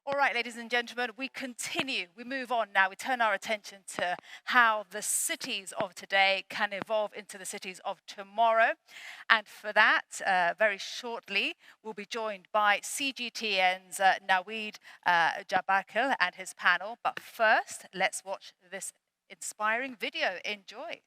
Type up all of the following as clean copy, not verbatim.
All right, ladies and gentlemen, we continue. We move on now. We turn our attention to how the cities of today can evolve into the cities of tomorrow. And for that, very shortly, we'll be joined by CGTN's Nawied Jabarkhyl and his panel. But first, let's watch this inspiring video. Enjoy.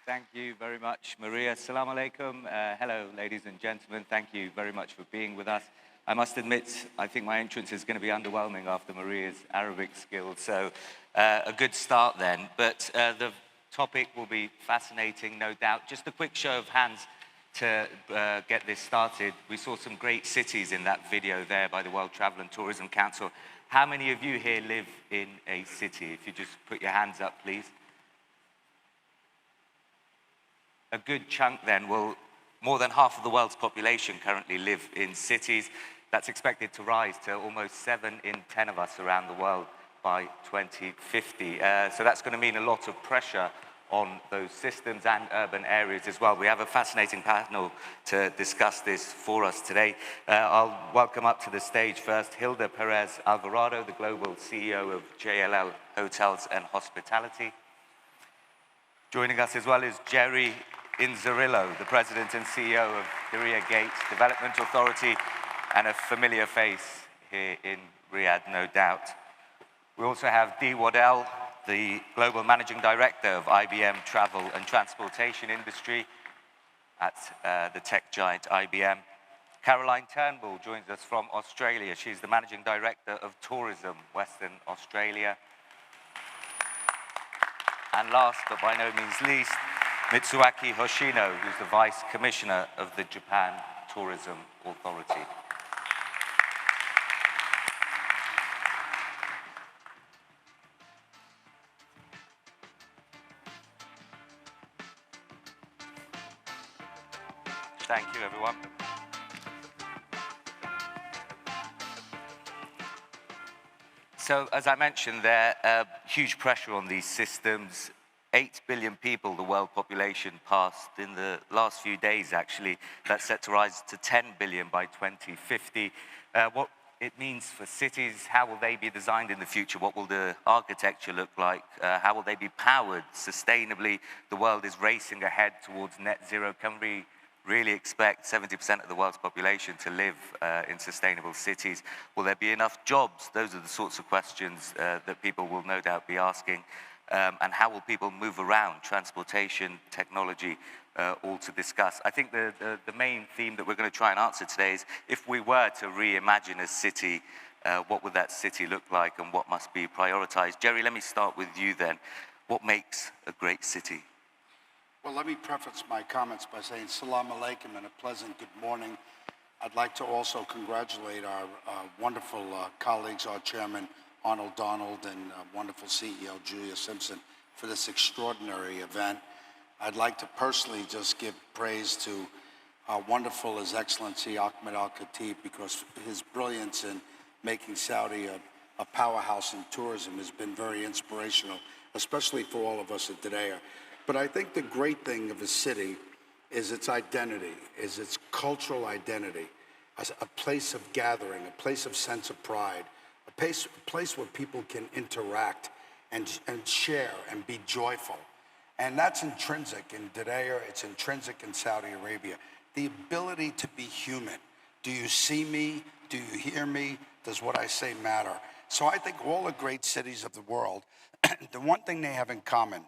Thank you very much, Maria. Assalamu alaikum. Hello, ladies and gentlemen. Thank you very much for being with us. I must admit, I think my entrance is going to be underwhelming after Maria's Arabic skills, so a good start then. But the topic will be fascinating, no doubt. Just a quick show of hands to get this started. We saw some great cities in that video there by the World Travel and Tourism Council. How many of you here live in a city? If you just put your hands up, please. A good chunk then will, more than half of the world's population currently live in cities. That's expected to rise to almost 7 in 10 of us around the world by 2050. So that's going to mean a lot of pressure on those systems and urban areas as well. We have a fascinating panel to discuss this for us today. I'll welcome up to the stage first Gilda Perez-Alvarado, the global CEO of JLL Hotels and Hospitality. Joining us as well is Jerry Inzerillo, the President and CEO of Diriyah Gates Development Authority, and a familiar face here in Riyadh, no doubt. We also have Waddell, the Global Managing Director of IBM Travel and Transportation Industry at the tech giant IBM. Carolyn Turnbull joins us from Australia. She's the Managing Director of Tourism, Western Australia. And last, but by no means least, Mitsuaki Hoshino, who's the Vice Commissioner of the Japan Tourism Authority. Thank you, everyone. So, as I mentioned there, huge pressure on these systems. 8 billion people, the world population, passed in the last few days, actually. That's set to rise to 10 billion by 2050. What it means for cities, how will they be designed in the future? What will the architecture look like? How will they be powered sustainably? The world is racing ahead towards net zero. Can we really expect 70% of the world's population to live in sustainable cities? Will there be enough jobs? Those are the sorts of questions that people will no doubt be asking. And how will people move around? Transportation, technology, all to discuss. I think the main theme that we're going to try and answer today is, if we were to reimagine a city what would that city look like and what must be prioritized? Jerry, let me start with you then. What makes a great city? Well, let me preface my comments by saying salam alaikum and a pleasant good morning. I'd like to also congratulate our wonderful colleagues, our chairman, Arnold Donald, and wonderful CEO, Julia Simpson, for this extraordinary event. I'd like to personally just give praise to wonderful His Excellency Ahmed Al-Khatib, because his brilliance in making Saudi a powerhouse in tourism has been very inspirational, especially for all of us at Diriyah. But I think the great thing of a city is its identity, is its cultural identity, as a place of gathering, a place of sense of pride, a place where people can interact and share and be joyful. And that's intrinsic in Diriyah, it's intrinsic in Saudi Arabia. The ability to be human. Do you see me? Do you hear me? Does what I say matter? So I think all the great cities of the world, the one thing they have in common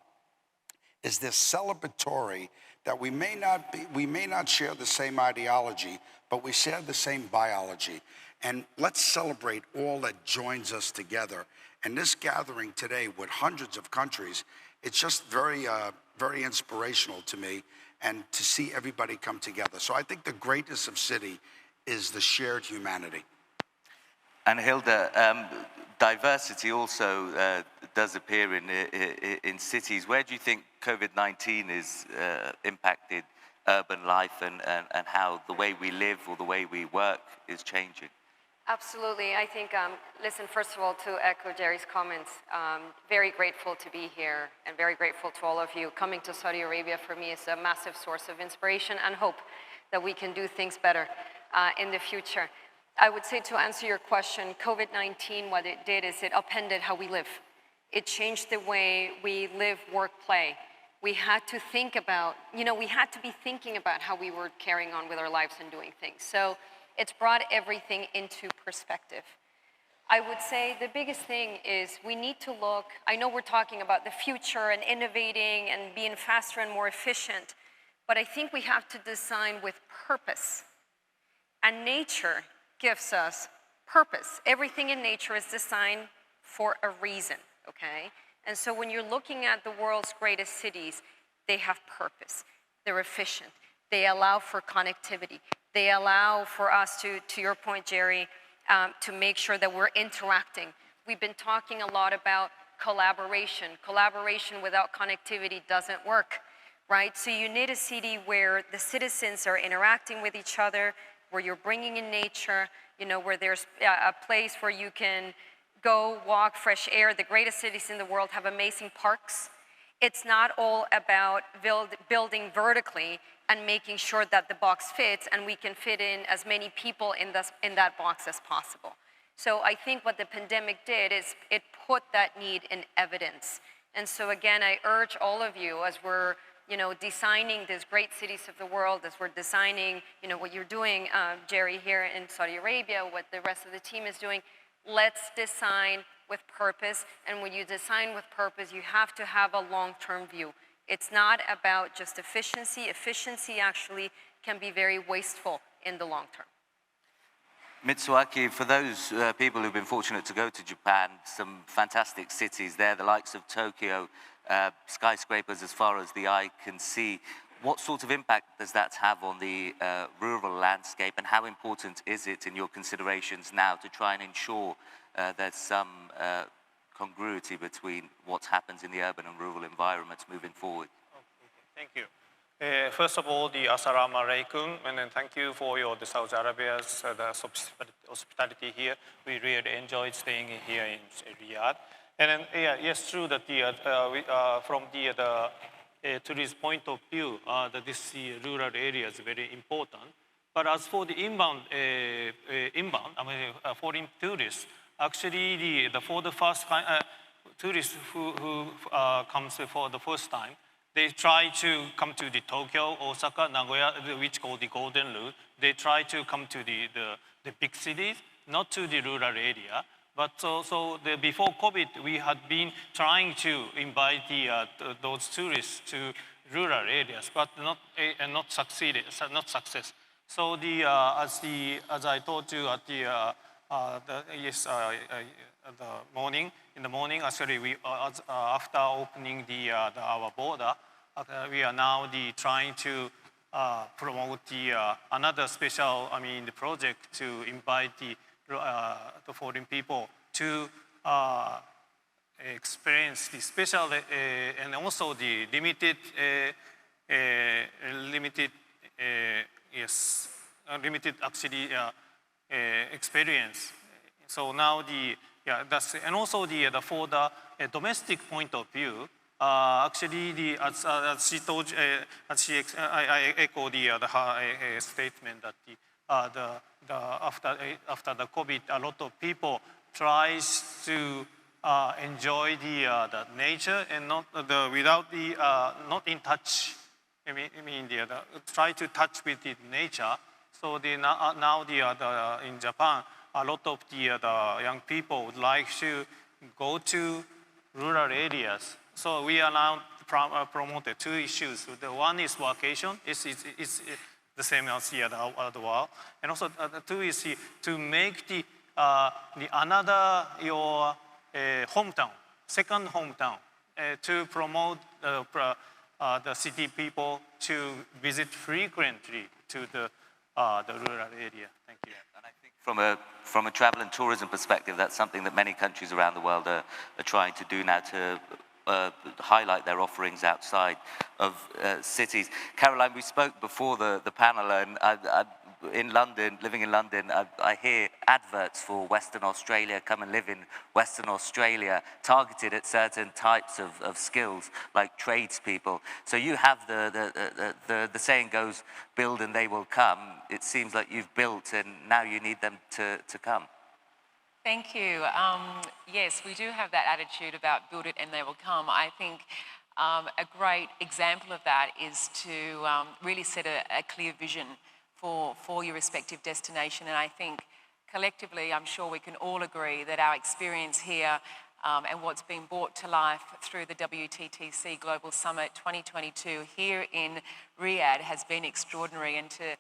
is this celebratory that we may not share the same ideology, but we share the same biology. And let's celebrate all that joins us together. And this gathering today with hundreds of countries, it's just very, very inspirational to me, and to see everybody come together. So I think the greatness of city is the shared humanity. And Gilda, diversity also does appear in cities. Where do you think COVID-19 has impacted urban life and how the way we live or the way we work is changing? Absolutely. I think, listen, first of all, to echo Jerry's comments, very grateful to be here and very grateful to all of you. Coming to Saudi Arabia for me is a massive source of inspiration and hope that we can do things better in the future. I would say, to answer your question, COVID-19, what it did is it upended how we live. It changed the way we live, work, play. We had to think about, we had to be thinking about how we were carrying on with our lives and doing things. So it's brought everything into perspective. I would say the biggest thing is we need to look, I know we're talking about the future and innovating and being faster and more efficient, but I think we have to design with purpose. And nature gives us purpose. Everything in nature is designed for a reason, okay? And so when you're looking at the world's greatest cities, they have purpose. They're efficient. They allow for connectivity. They allow for us to your point, Jerry, to make sure that we're interacting. We've been talking a lot about collaboration. Collaboration without connectivity doesn't work, right? So you need a city where the citizens are interacting with each other, where you're bringing in nature, where there's a place where you can go walk, fresh air. The greatest cities in the world have amazing parks. It's not all about building vertically and making sure that the box fits and we can fit in as many people in that box as possible. So I think what the pandemic did is it put that need in evidence. And so again, I urge all of you, as we're designing these great cities of the world, as we're designing, what you're doing, Jerry, here in Saudi Arabia, what the rest of the team is doing, let's design with purpose. And when you design with purpose, you have to have a long-term view. It's not about just efficiency. Efficiency actually can be very wasteful in the long term. Mitsuaki, for those people who've been fortunate to go to Japan, some fantastic cities there, the likes of Tokyo, skyscrapers as far as the eye can see. What sort of impact does that have on the rural landscape, and how important is it in your considerations now to try and ensure there's some congruity between what happens in the urban and rural environments moving forward? Okay, thank you. First of all, the Assalamu alaikum, and then thank you for the Saudi Arabia's hospitality here. We really enjoyed staying here in Riyadh. And then, yes, true that from the tourist point of view, that this rural area is very important. But as for the inbound, foreign tourists, actually, for the first tourists who comes for the first time, they try to come to the Tokyo, Osaka, Nagoya, which called the Golden Route. They try to come to the big cities, not to the rural area. But before COVID, we had been trying to invite those tourists to rural areas, but not success. So as I told you at the morning. In the morning, actually, we after opening our border, we are now trying to promote another special, the project to invite the foreign people to experience the special and also the limited actually experience. So now that's, and also for the domestic point of view, actually as she told, I echo her statement that after the COVID, a lot of people tries to enjoy the nature and not without not in touch. Try to touch with the nature. So now in Japan, a lot of the young people would like to go to rural areas. So we are now promoted two issues. The one is vacation. It's the same as the other world. And also the two is to make the another your hometown, second hometown, to promote the city people to visit frequently to the rural area. Thank you. And I think from a travel and tourism perspective, that's something that many countries around the world are trying to do now to highlight their offerings outside of cities. Caroline, we spoke before the panel, and in London, living in London, I hear adverts for Western Australia, come and live in Western Australia, targeted at certain types of skills, like tradespeople. So you have the saying goes, build and they will come. It seems like you've built and now you need them to come. Thank you. Yes, we do have that attitude about build it and they will come. I think a great example of that is to really set a clear vision for your respective destination. And I think collectively, I'm sure we can all agree that our experience here and what's been brought to life through the WTTC Global Summit 2022 here in Riyadh has been extraordinary. And to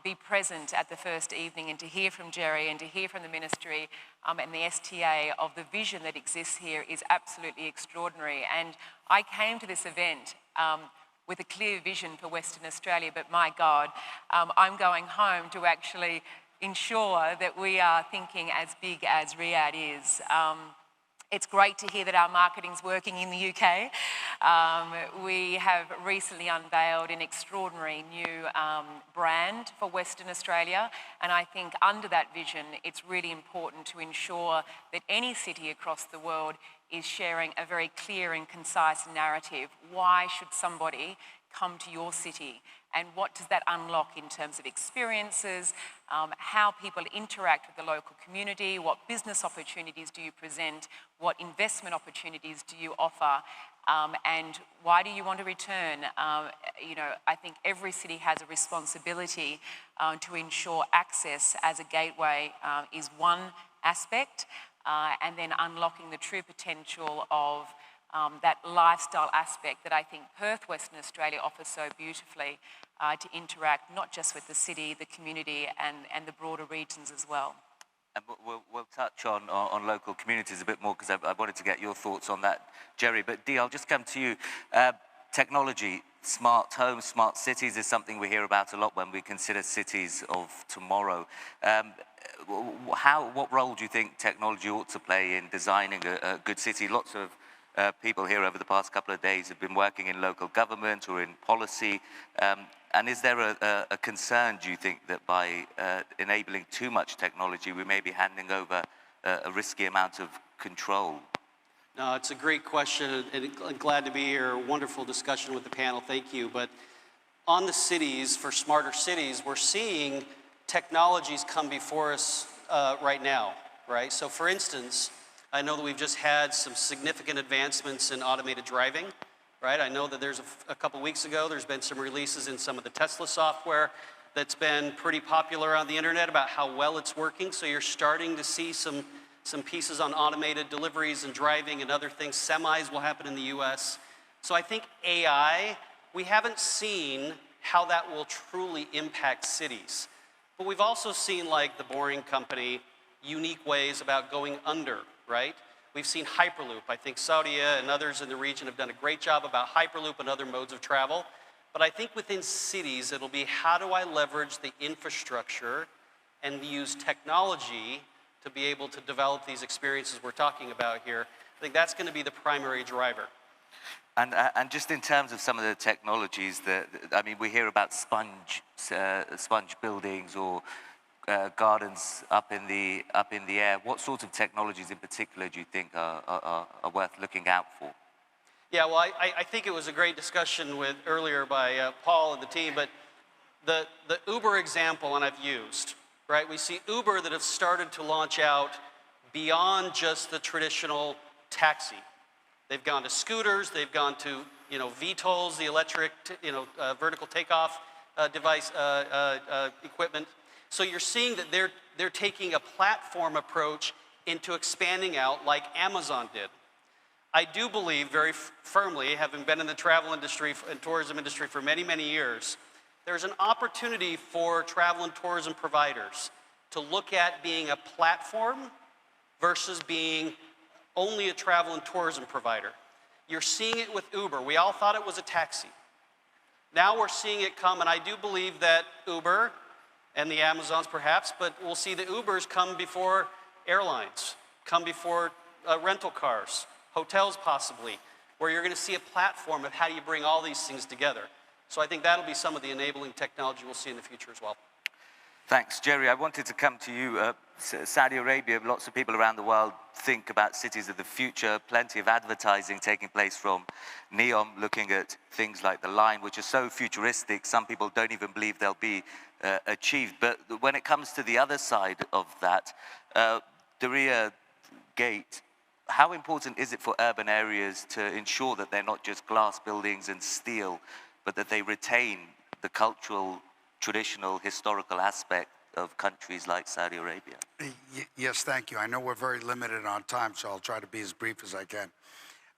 be present at the first evening and to hear from Jerry and to hear from the Ministry and the STA of the vision that exists here is absolutely extraordinary. And I came to this event with a clear vision for Western Australia, but my God, I'm going home to actually ensure that we are thinking as big as Riyadh is. It's great to hear that our marketing's working in the UK. We have recently unveiled an extraordinary new brand for Western Australia, and I think under that vision, it's really important to ensure that any city across the world is sharing a very clear and concise narrative. Why should somebody come to your city? And what does that unlock in terms of experiences, how people interact with the local community, what business opportunities do you present, what investment opportunities do you offer, and why do you want to return? I think every city has a responsibility to ensure access as a gateway is one aspect, and then unlocking the true potential of that lifestyle aspect that I think Perth, Western Australia offers so beautifully to interact not just with the city, the community and the broader regions as well. And we'll touch on local communities a bit more because I wanted to get your thoughts on that, Jerry. But Dee, I'll just come to you. Technology, smart homes, smart cities is something we hear about a lot when we consider cities of tomorrow. What role do you think technology ought to play in designing a good city? Lots of people here over the past couple of days have been working in local government or in policy. And is there a concern, do you think, that by enabling too much technology, we may be handing over a risky amount of control? No, it's a great question, and I'm glad to be here. Wonderful discussion with the panel, thank you. But on the cities, for smarter cities, we're seeing technologies come before us right now, right? So for instance, I know that we've just had some significant advancements in automated driving, right? I know that there's a couple weeks ago, there's been some releases in some of the Tesla software that's been pretty popular on the internet about how well it's working. So you're starting to see some pieces on automated deliveries and driving and other things. Semis will happen in the US. So I think AI, we haven't seen how that will truly impact cities. But we've also seen like the Boring Company unique ways about going under, right? We've seen Hyperloop. I think Saudia and others in the region have done a great job about Hyperloop and other modes of travel. But I think within cities, it'll be how do I leverage the infrastructure and use technology to be able to develop these experiences we're talking about here. I think that's going to be the primary driver. And just in terms of some of the technologies that, I mean, we hear about sponge buildings or gardens up in the air. What sorts of technologies in particular do you think are worth looking out for? Yeah, well, I think it was a great discussion earlier by Paul and the team, but the Uber example, and I've used, right? We see Uber that have started to launch out beyond just the traditional taxi. They've gone to scooters, they've gone to, VTOLs, the electric, vertical takeoff device equipment. So you're seeing that they're taking a platform approach into expanding out like Amazon did. I do believe very firmly, having been in the travel industry and tourism industry for many, many years, there's an opportunity for travel and tourism providers to look at being a platform versus being only a travel and tourism provider. You're seeing it with Uber. We all thought it was a taxi. Now we're seeing it come, and I do believe that Uber and the Amazons perhaps, but we'll see the Ubers come before airlines, come before rental cars, hotels possibly, where you're going to see a platform of how do you bring all these things together. So I think that'll be some of the enabling technology we'll see in the future as well. Thanks, Jerry. I wanted to come to you. Saudi Arabia, lots of people around the world think about cities of the future, plenty of advertising taking place from NEOM, looking at things like the line, which are so futuristic, some people don't even believe they'll be achieved. But when it comes to the other side of that, Diriyah Gate, how important is it for urban areas to ensure that they're not just glass buildings and steel, but that they retain the cultural, traditional, historical aspect of countries like Saudi Arabia? Yes, thank you. I know we're very limited on time, so I'll try to be as brief as I can.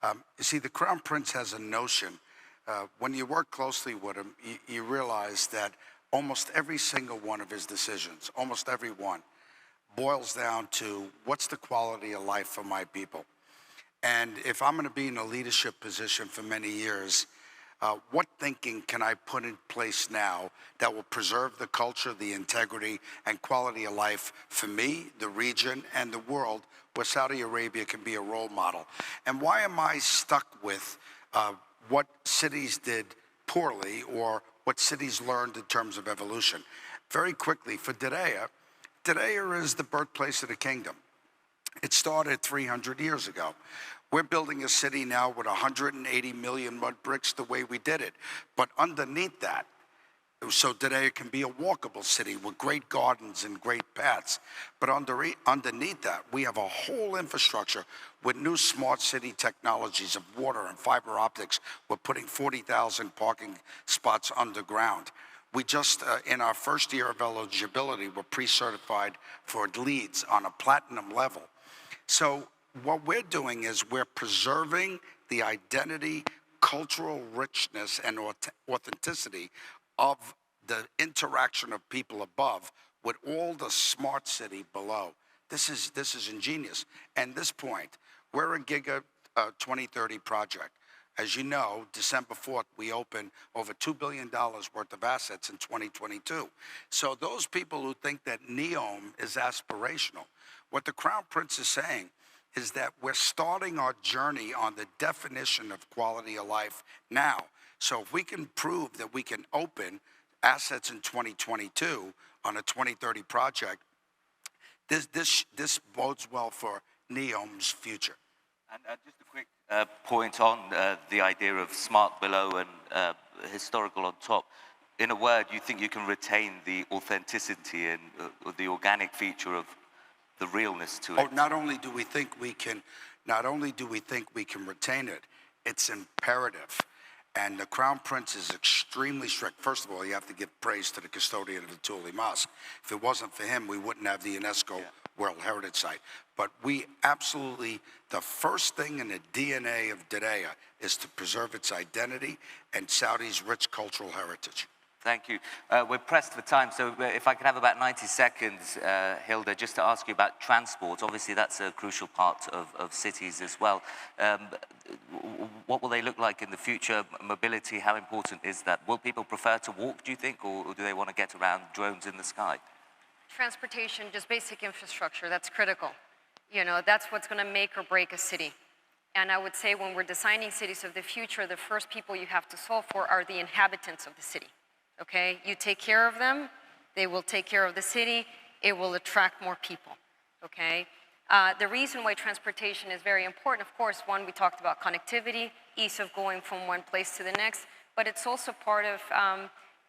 You see, the Crown Prince has a notion. When you work closely with him, you realize that almost every single one of his decisions, almost every one, boils down to what's the quality of life for my people. And if I'm going to be in a leadership position for many years, what thinking can I put in place now that will preserve the culture, the integrity, and quality of life for me, the region, and the world, where Saudi Arabia can be a role model? And why am I stuck with what cities did poorly or what cities learned in terms of evolution? Very quickly, for Diriyah, Diriyah is the birthplace of the kingdom. It started 300 years ago. We're building a city now with 180 million mud bricks the way we did it. But underneath that, so Diriyah can be a walkable city with great gardens and great paths. But underneath that, we have a whole infrastructure with new smart city technologies of water and fiber optics. We're putting 40,000 parking spots underground. We just, in our first year of eligibility, were pre-certified for LEEDs on a platinum level. So what we're doing is we're preserving the identity, cultural richness, and authenticity of the interaction of people above with all the smart city below. This is ingenious. And this point, we're a Giga 2030 project. As you know, December 4th, we opened over $2 billion worth of assets in 2022. So those people who think that NEOM is aspirational, what the Crown Prince is saying is that we're starting our journey on the definition of quality of life now. So if we can prove that we can open assets in 2022 on a 2030 project, this bodes well for NEOM's future. And just a quick point on the idea of smart below and historical on top. In a word, you think you can retain the authenticity and the organic feature of the realness to it? Oh, not only do we think we can retain it, it's imperative. And the Crown Prince is extremely strict. First of all, you have to give praise to the custodian of the Tuli Mosque. If it wasn't for him, we wouldn't have the UNESCO World Heritage Site. But we absolutely, the first thing in the DNA of Diriyah is to preserve its identity and Saudi's rich cultural heritage. Thank you. We're pressed for time, so if I could have about 90 seconds, Gilda, just to ask you about transport. Obviously, that's a crucial part of cities as well. What will they look like in the future? Mobility, how important is that? Will people prefer to walk, do you think, or do they want to get around drones in the sky? Transportation, just basic infrastructure, that's critical. You know, that's what's going to make or break a city. And I would say when we're designing cities of the future, the first people you have to solve for are the inhabitants of the city. Okay, you take care of them, they will take care of the city, it will attract more people, okay? The reason why transportation is very important, of course, one, we talked about connectivity, ease of going from one place to the next, but it's also part of,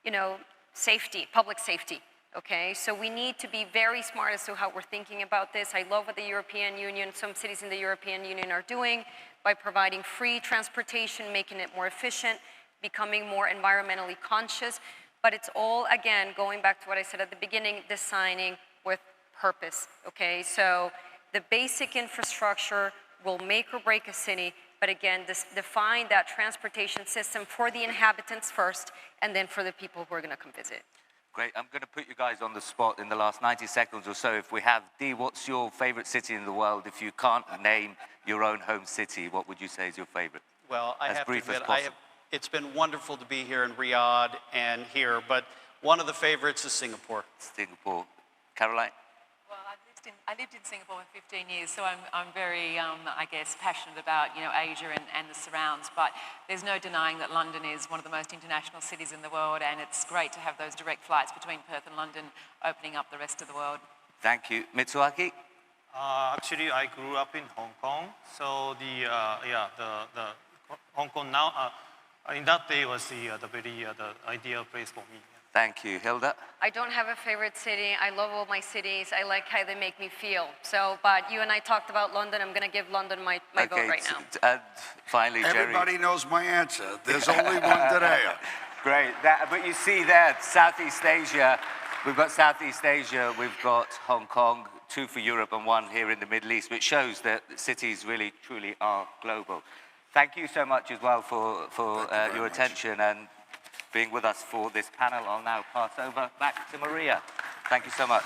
you know, safety, public safety, okay? So we need to be very smart as to how we're thinking about this. I love what the European Union, some cities in the European Union are doing by providing free transportation, making it more efficient, becoming more environmentally conscious, but it's all, again, going back to what I said at the beginning, designing with purpose, okay? So the basic infrastructure will make or break a city, but again, define that transportation system for the inhabitants first, and then for the people who are gonna come visit. Great, I'm gonna put you guys on the spot in the last 90 seconds or so. If we have, Dee, what's your favorite city in the world? If you can't name your own home city, what would you say is your favorite? Well, I As have to brief as admit, possible. it's been wonderful to be here in Riyadh and here, but one of the favorites is Singapore. Singapore. Caroline? Well, I lived in Singapore for 15 years, so I'm very, I guess, passionate about, you know, Asia and the surrounds. But there's no denying that London is one of the most international cities in the world, and it's great to have those direct flights between Perth and London, opening up the rest of the world. Thank you. Mitsuaki? Actually, I grew up in Hong Kong, so the Hong Kong now, in that day was the ideal place for me. Thank you. Gilda? I don't have a favorite city. I love all my cities. I like how they make me feel. So, but you and I talked about London. I'm gonna give London my vote right now. And finally, Jerry. Everybody knows my answer. There's only one Diriyah. Great. But you see there, Southeast Asia, we've got Southeast Asia, we've got Hong Kong, 2 for Europe and 1 here in the Middle East, which shows that cities really, truly are global. Thank you so much as well for your attention and being with us for this panel. I'll now pass over back to Maria. Thank you so much.